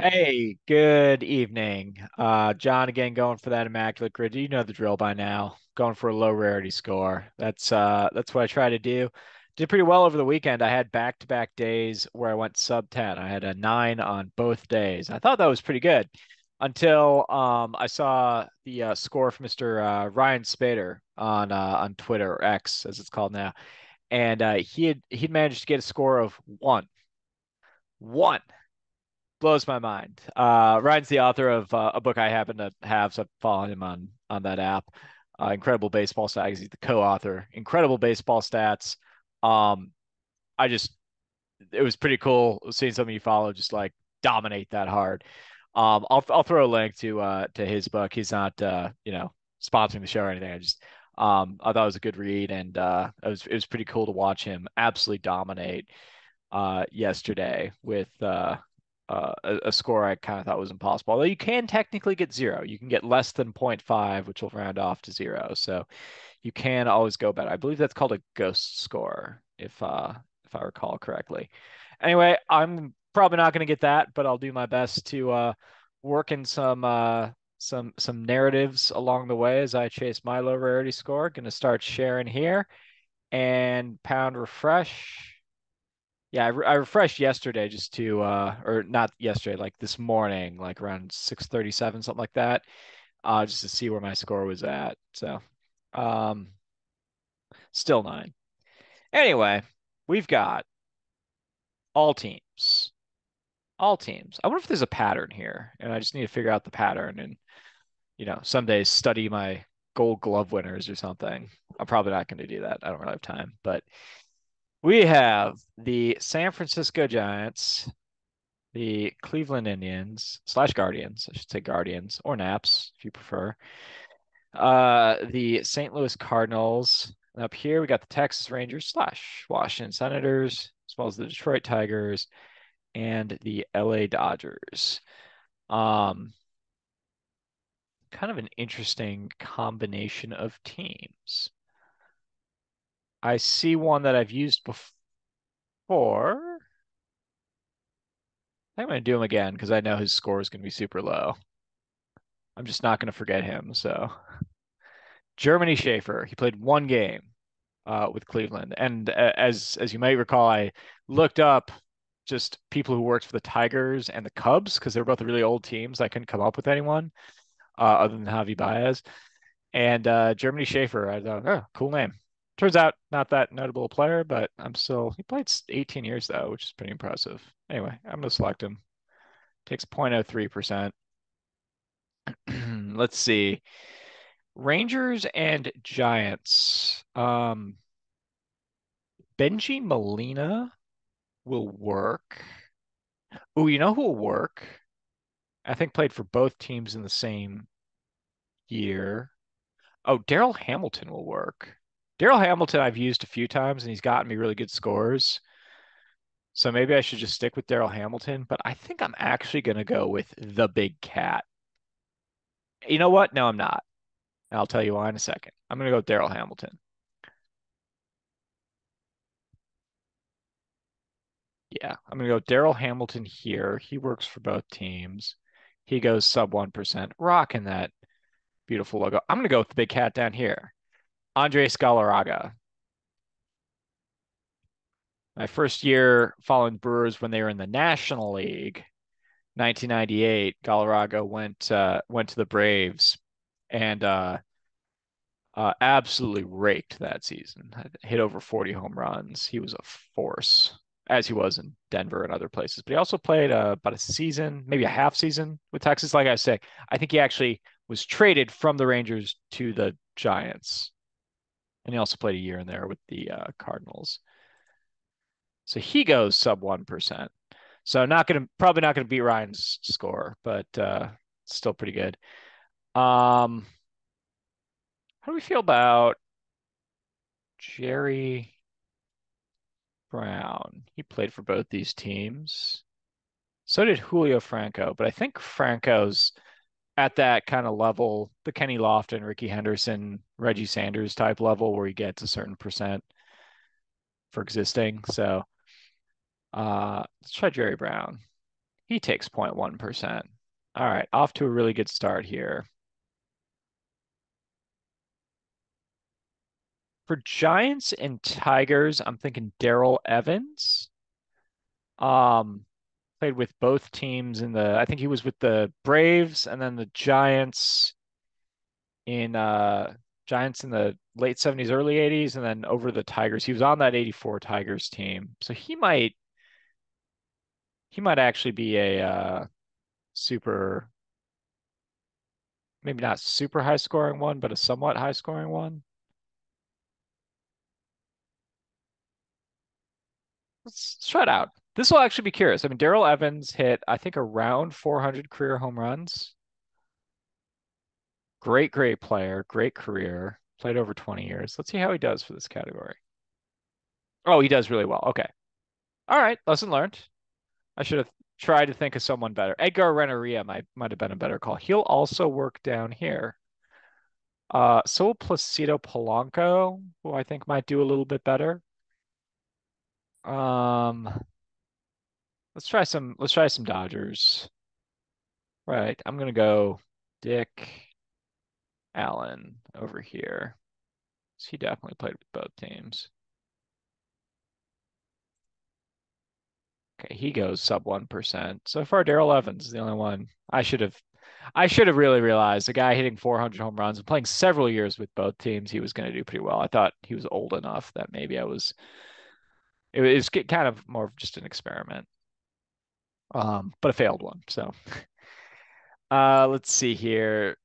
Hey, good evening. John again going for that Immaculate grid. You know the drill by now. Going for a low rarity score. That's what I try to do. Did pretty well over the weekend. I had back-to-back days where I went sub 10. I had a 9 on both days. I thought that was pretty good until I saw the score from Mr. Ryan Spader on Twitter or X as it's called now. And he'd managed to get a score of one. One blows my mind. Ryan's the author of a book I happen to have, so I follow him on that app. Incredible Baseball Stats. He's the co-author. Incredible Baseball Stats. Um, I just it was pretty cool seeing something you follow just like dominate that hard. I'll throw a link to his book. He's not sponsoring the show or anything. I thought it was a good read and it was pretty cool to watch him absolutely dominate yesterday with a score I kind of thought was impossible. Although you can technically get zero. You can get less than zero point 0.5, which will round off to zero. So you can always go better. I believe that's called a ghost score, if I recall correctly. Anyway, I'm probably not going to get that, but I'll do my best to work in some narratives along the way as I chase my low rarity score. Going to start sharing here and pound refresh. Yeah, I refreshed yesterday just to or not yesterday, like this morning, like around 6:37, something like that, just to see where my score was at. So, um, still 9. Anyway, we've got all teams. All teams. I wonder if there's a pattern here, and I just need to figure out the pattern and, some days study my Gold Glove winners or something. I'm probably not going to do that. I don't really have time, but we have the San Francisco Giants, the Cleveland Indians slash Guardians, I should say Guardians or Naps if you prefer. The St. Louis Cardinals. And up here we got the Texas Rangers slash Washington Senators, as well as the Detroit Tigers and the LA Dodgers. Um, Kind of an interesting combination of teams. I see one that I've used before. I'm going to do him again because I know his score is going to be super low. I'm just not going to forget him. So Germany Schaefer, he played one game with Cleveland, and as you might recall, I looked up just people who worked for the Tigers and the Cubs because they were both really old teams. I couldn't come up with anyone other than Javi Baez and Germany Schaefer. I thought, oh, cool name. Turns out not that notable a player, but he played 18 years though, which is pretty impressive. Anyway, I'm gonna select him. Takes 0.03%. Let's see. Rangers and Giants. Benji Molina will work. Oh, you know who will work? I think played for both teams in the same year. Oh, Daryl Hamilton will work. Daryl Hamilton I've used a few times and he's gotten me really good scores. So maybe I should just stick with Daryl Hamilton, but I think I'm actually going to go with the big cat. You know what? No, I'm not. I'll tell you why in a second. I'm going to go with Daryl Hamilton. Yeah, I'm gonna go Daryl Hamilton here. He works for both teams. He goes sub 1%, rocking that beautiful logo. I'm gonna go with the big cat down here. Andres Galarraga. My first year following Brewers when they were in the National League, 1998, Galarraga went to the Braves and absolutely raked that season. Hit over 40 home runs. He was a force, as he was in Denver and other places. But he also played about a season, maybe a half season with Texas. Like I say, I think he actually was traded from the Rangers to the Giants, and he also played a year in there with the Cardinals. So he goes sub 1%. So probably not gonna beat Ryan's score, but still pretty good. Um, how do we feel about Jerry Brown? He played for both these teams. So did Julio Franco, but I think Franco's at that kind of level, the Kenny Lofton, Ricky Henderson, Reggie Sanders type level where he gets a certain percent for existing. So let's try Jerry Brown. He takes 0.1%. All right, off to a really good start here. For Giants and Tigers, I'm thinking Darrell Evans. Um, Played with both teams in the, I think he was with the Braves and then the Giants in the late 70s, early 80s, and then over the Tigers. He was on that 84 Tigers team. So he might actually be a super, maybe not super high scoring one, but a somewhat high scoring one. Let's try it out. This will actually be curious. I mean, Darrell Evans hit, I think, around 400 career home runs. Great, great player, great career. Played over 20 years. Let's see how he does for this category. Oh, he does really well. Okay. All right. Lesson learned. I should have tried to think of someone better. Edgar Renteria might have been a better call. He'll also work down here. So Placido Polanco, who I think might do a little bit better. Um, let's try some Dodgers. Right. I'm gonna go Dick Allen over here. He definitely played with both teams. Okay, he goes sub 1%. So far, Darrell Evans is the only one. I should have really realized the guy hitting 400 home runs and playing several years with both teams, he was going to do pretty well. I thought he was old enough that maybe it was kind of more of just an experiment, but a failed one. So, let's see here.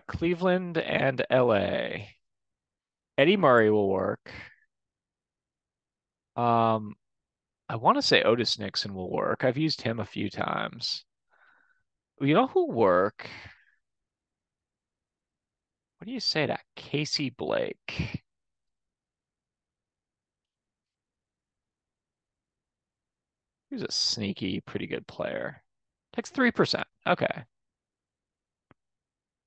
Cleveland and LA. Eddie Murray will work. Um, I want to say Otis Nixon will work. I've used him a few times. You know who work? What do you say to Casey Blake? He's a sneaky, pretty good player. Takes 3%. Okay.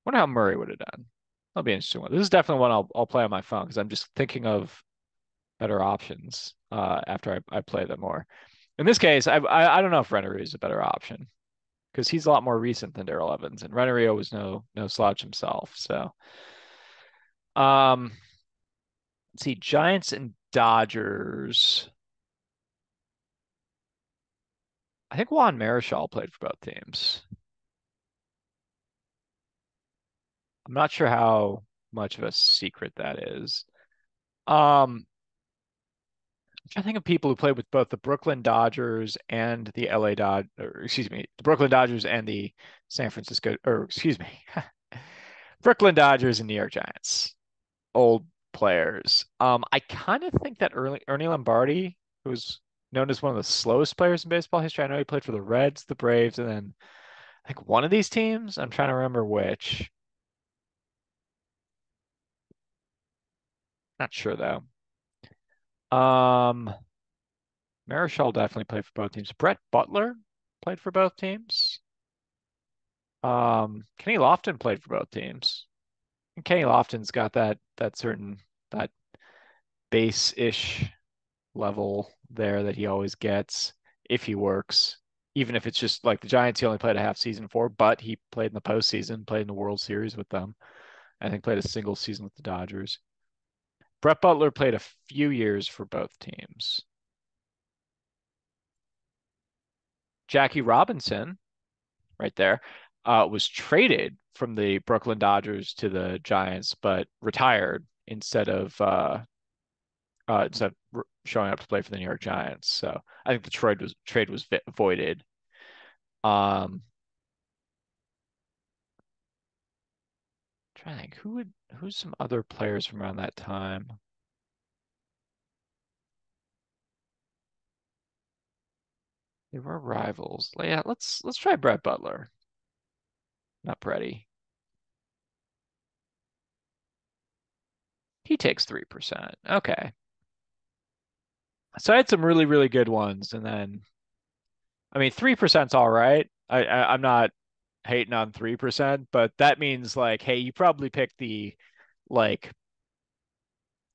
Wonder how Murray would have done. That'll be an interesting one. This is definitely one I'll play on my phone because I'm just thinking of better options after I play them more. In this case, I don't know if Rennery is a better option because he's a lot more recent than Darrell Evans, and Rennery was no slouch himself. So, um, let's see, Giants and Dodgers. I think Juan Marichal played for both teams. I'm not sure how much of a secret that is. Um, I'm trying to think of people who played with both the Brooklyn Dodgers and the LA Dodgers, or excuse me, the Brooklyn Dodgers and the San Francisco, or excuse me, Brooklyn Dodgers and New York Giants. Old players. I kind of think that Ernie Lombardi, who was known as one of the slowest players in baseball history, I know he played for the Reds, the Braves, and then I think one of these teams. I'm trying to remember which. Not sure though. Um, Marichal definitely played for both teams. Brett Butler played for both teams. Kenny Lofton played for both teams. And Kenny Lofton's got that certain that base-ish level there that he always gets if he works. Even if it's just like the Giants, he only played a half season for, but he played in the postseason, played in the World Series with them. I think played a single season with the Dodgers. Brett Butler played a few years for both teams. Jackie Robinson right there, was traded from the Brooklyn Dodgers to the Giants, but retired instead of showing up to play for the New York Giants. So I think the trade was voided. Um, Trying to think who's some other players from around that time. They were rivals. Yeah, let's try Brett Butler. Not Bretty. He takes 3%. Okay. So I had some really, really good ones, and then I mean 3%'s all right. I'm not hating on 3%, but that means like, hey, you probably picked the like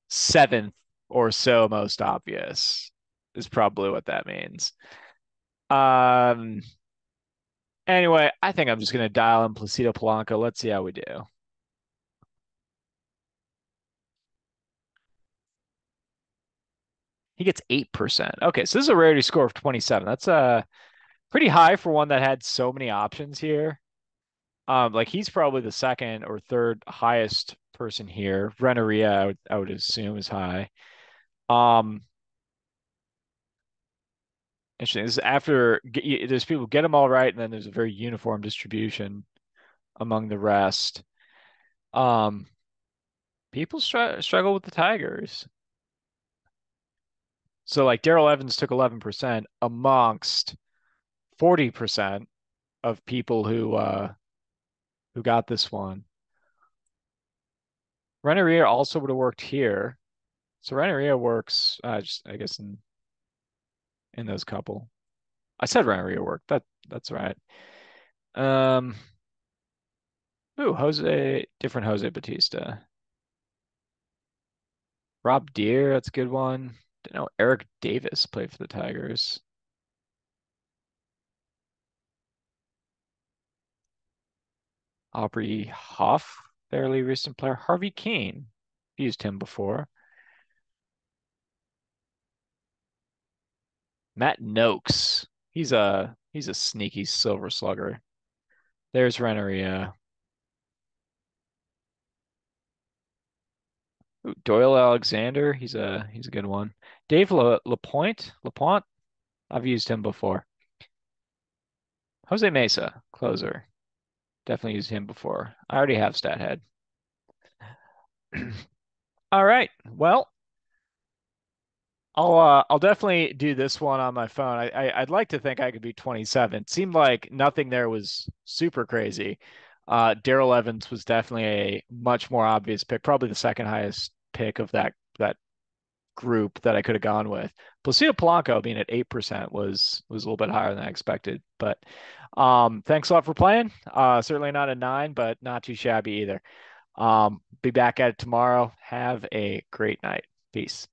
seventh or so most obvious is probably what that means. Um, anyway, I think I'm just gonna dial in Placido Polanco. Let's see how we do. He gets 8%. Okay, so this is a rarity score of 27. That's pretty high for one that had so many options here. Like he's probably the second or third highest person here. Renneria, I would assume is high. Um, Interesting. This is after there's people get them all right, and then there's a very uniform distribution among the rest. Um, People struggle with the Tigers. So like Daryl Evans took 11% amongst 40% of people who got this one. Renneria also would have worked here. So Renneria works, just I guess in those couple. I said Renneria worked. That's right. Um, ooh, different Jose Batista. Rob Deere, that's a good one. Didn't know Eric Davis played for the Tigers. Aubrey Hoff, fairly recent player. Harvey Keene, used him before. Matt Noakes, he's a sneaky silver slugger. There's Renneria. Ooh, Doyle Alexander, he's a good one. Dave Lapointe, I've used him before. Jose Mesa, closer. Definitely used him before. I already have Stathead. All right. Well, I'll definitely do this one on my phone. I'd like to think I could be 27. Seemed like nothing there was super crazy. Daryl Evans was definitely a much more obvious pick, probably the second highest pick of that group that I could have gone with. Placido Polanco being at 8% was a little bit higher than I expected. But thanks a lot for playing. Certainly not a 9, but not too shabby either. Be back at it tomorrow. Have a great night. Peace.